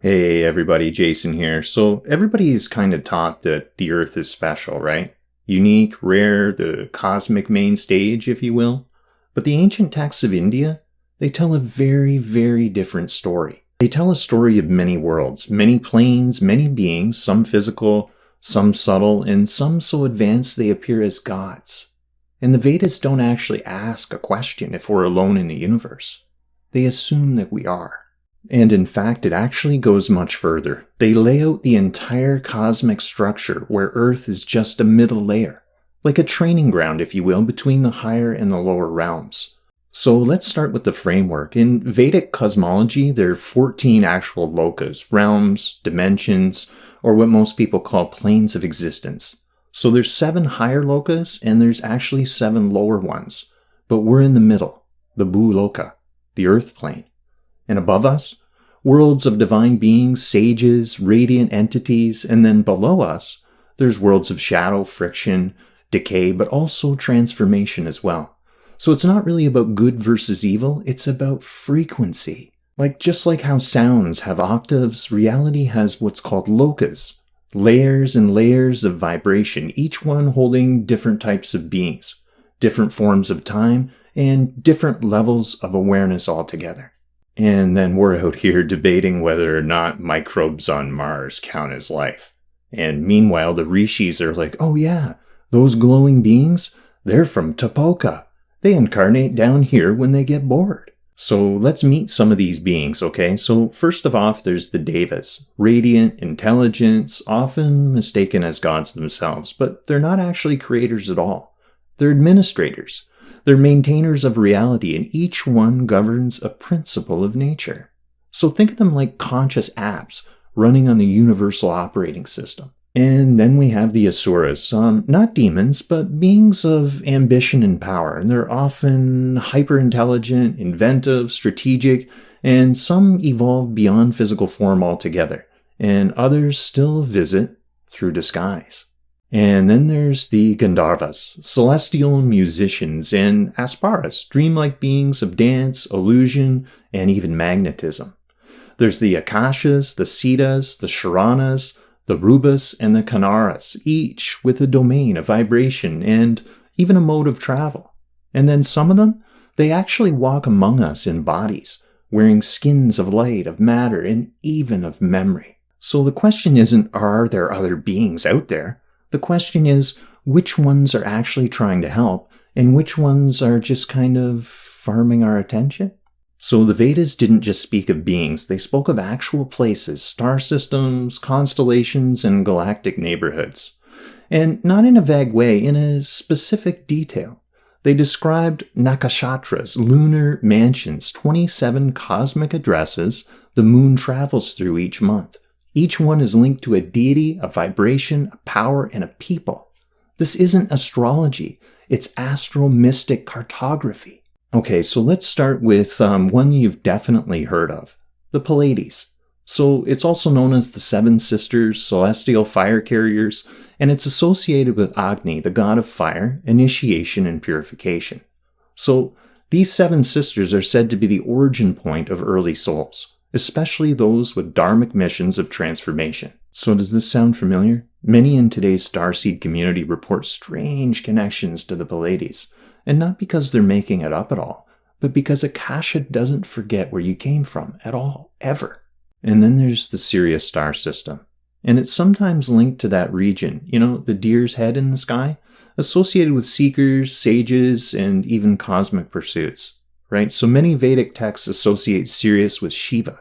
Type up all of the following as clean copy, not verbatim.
Hey everybody, Jason here. So everybody is kind of taught that the Earth is special, right? Unique, rare, the cosmic main stage, if you will. But the ancient texts of India, they tell a very, very different story. They tell a story of many worlds, many planes, many beings, some physical, some subtle, and some so advanced they appear as gods. And the Vedas don't actually ask a question if we're alone in the universe. They assume that we are. And in fact, it actually goes much further. They lay out the entire cosmic structure where Earth is just a middle layer, like a training ground, if you will, between the higher and the lower realms. So let's start with the framework. In Vedic Cosmology, there are 14 actual lokas, realms, dimensions, or what most people call planes of existence. So there's 7 higher lokas, and there's actually 7 lower ones. But we're in the middle, the Bhuloka, the Earth plane. And above us, worlds of divine beings, sages, radiant entities, and then below us, there's worlds of shadow, friction, decay, but also transformation as well. So it's not really about good versus evil, it's about frequency. Just like how sounds have octaves, reality has what's called lokas, layers and layers of vibration, each one holding different types of beings, different forms of time, and different levels of awareness altogether. And then we're out here debating whether or not microbes on Mars count as life. And meanwhile, the rishis are like, oh yeah, those glowing beings, they're from Tapoka. They incarnate down here when they get bored. So let's meet some of these beings, okay? So first of all, there's the Devas, radiant intelligence, often mistaken as gods themselves, but they're not actually creators at all. They're administrators. They're maintainers of reality, and each one governs a principle of nature. So think of them like conscious apps running on the universal operating system. And then we have the Asuras, not demons, but beings of ambition and power. And they're often hyper-intelligent, inventive, strategic, and some evolve beyond physical form altogether, and others still visit through disguise. And then there's the Gandharvas, celestial musicians, and Asparas, dreamlike beings of dance, illusion, and even magnetism. There's the Akashas, the Siddhas, the Sharanas, the Rubas, and the Kanaras, each with a domain, a vibration, and even a mode of travel. And then some of them, they actually walk among us in bodies, wearing skins of light, of matter, and even of memory. So the question isn't, are there other beings out there? The question is, which ones are actually trying to help, and which ones are just kind of farming our attention? So the Vedas didn't just speak of beings, they spoke of actual places, star systems, constellations, and galactic neighborhoods. And not in a vague way, in a specific detail. They described nakashatras, lunar mansions, 27 cosmic addresses the moon travels through each month. Each one is linked to a deity, a vibration, a power, and a people. This isn't astrology. It's astro-mystic cartography. Okay, so let's start with one you've definitely heard of, the Pleiades. So it's also known as the Seven Sisters, celestial fire carriers, and it's associated with Agni, the god of fire, initiation, and purification. So these 7 sisters are said to be the origin point of early souls, especially those with dharmic missions of transformation. So does this sound familiar? Many in today's starseed community report strange connections to the Pleiades, and not because they're making it up at all, but because Akasha doesn't forget where you came from at all, ever. And then there's the Sirius star system, and it's sometimes linked to that region, the deer's head in the sky, associated with seekers, sages, and even cosmic pursuits. Right? So many Vedic texts associate Sirius with Shiva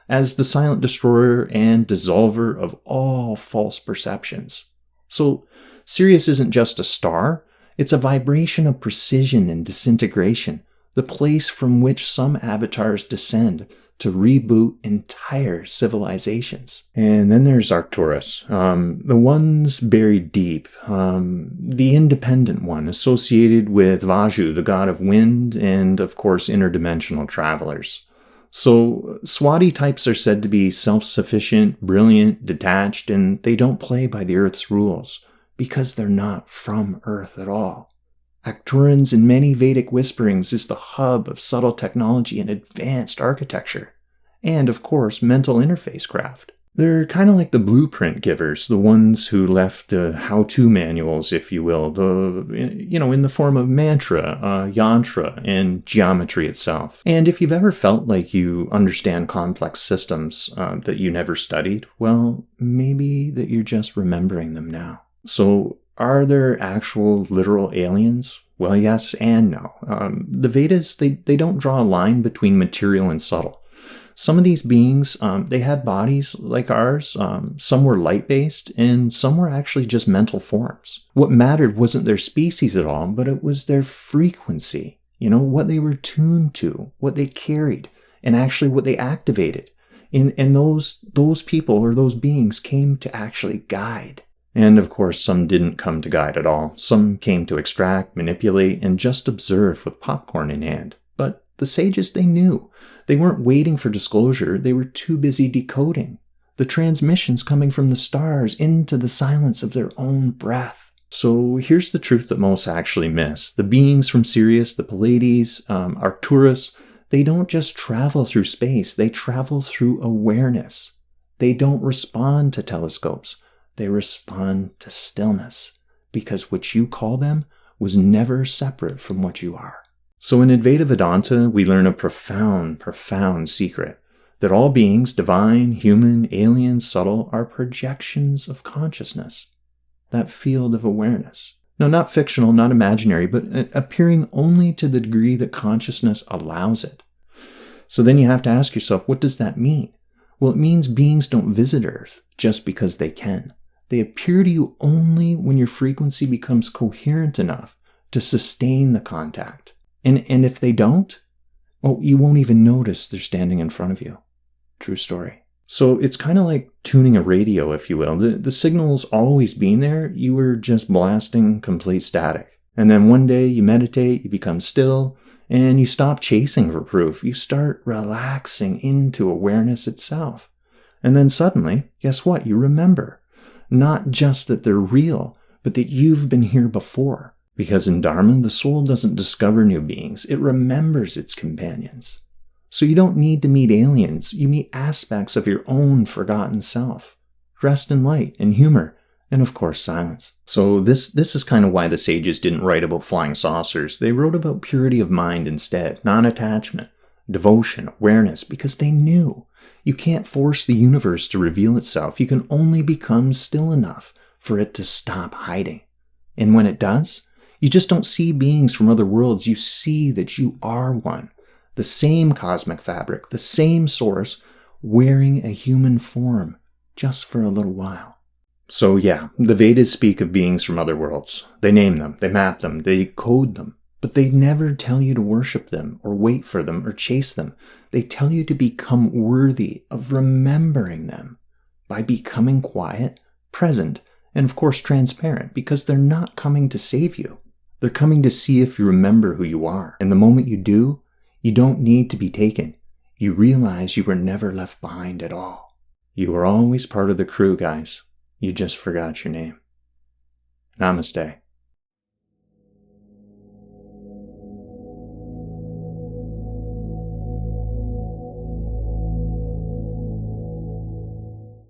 as the silent destroyer and dissolver of all false perceptions. So Sirius isn't just a star, it's a vibration of precision and disintegration, the place from which some avatars descend to reboot entire civilizations. And then there's Arcturus, the ones buried deep, the independent one associated with Vaju, the god of wind, and of course interdimensional travelers. So Swati types are said to be self-sufficient, brilliant, detached, and they don't play by the Earth's rules because they're not from Earth at all. Arcturans in many Vedic whisperings is the hub of subtle technology and advanced architecture. and of course mental interface craft. They're kind of like the blueprint givers, the ones who left the how-to manuals, if you will, in the form of mantra, yantra, and geometry itself. And if you've ever felt like you understand complex systems that you never studied, well, maybe that you're just remembering them now. So, are there actual literal aliens? Well, yes and no. The Vedas, they don't draw a line between material and subtle. Some of these beings, they had bodies like ours. Some were light-based, and some were actually just mental forms. What mattered wasn't their species at all, but it was their frequency. What they were tuned to, what they carried, and actually what they activated. And those people or those beings came to actually guide. And of course, some didn't come to guide at all. Some came to extract, manipulate, and just observe with popcorn in hand. But the sages, they knew. They weren't waiting for disclosure. They were too busy decoding the transmissions coming from the stars into the silence of their own breath. So here's the truth that most actually miss. The beings from Sirius, the Pleiades, Arcturus, they don't just travel through space. They travel through awareness. They don't respond to telescopes. They respond to stillness, because what you call them was never separate from what you are. So in Advaita Vedanta, we learn a profound, profound secret, that all beings, divine, human, alien, subtle, are projections of consciousness, that field of awareness. No, not fictional, not imaginary, but appearing only to the degree that consciousness allows it. So then you have to ask yourself, what does that mean? Well, it means beings don't visit Earth just because they can. They appear to you only when your frequency becomes coherent enough to sustain the contact. And if they don't, well, you won't even notice they're standing in front of you. True story. So it's kind of like tuning a radio, if you will. The signal's always been there. You were just blasting complete static. And then one day you meditate, you become still, and you stop chasing for proof. You start relaxing into awareness itself. And then suddenly, guess what? You remember. Not just that they're real, but that you've been here before. Because in Dharma, the soul doesn't discover new beings. It remembers its companions. So you don't need to meet aliens. You meet aspects of your own forgotten self, dressed in light and humor, and of course silence. So this is kind of why the sages didn't write about flying saucers. They wrote about purity of mind instead, non-attachment, devotion, awareness, because they knew you can't force the universe to reveal itself. You can only become still enough for it to stop hiding. And when it does, you just don't see beings from other worlds. You see that you are one. The same cosmic fabric, the same source, wearing a human form, just for a little while. So yeah, the Vedas speak of beings from other worlds. They name them, they map them, they code them. But they never tell you to worship them, or wait for them, or chase them. They tell you to become worthy of remembering them by becoming quiet, present, and of course transparent, because they're not coming to save you. They're coming to see if you remember who you are. And the moment you do, you don't need to be taken. You realize you were never left behind at all. You were always part of the crew, guys. You just forgot your name. Namaste.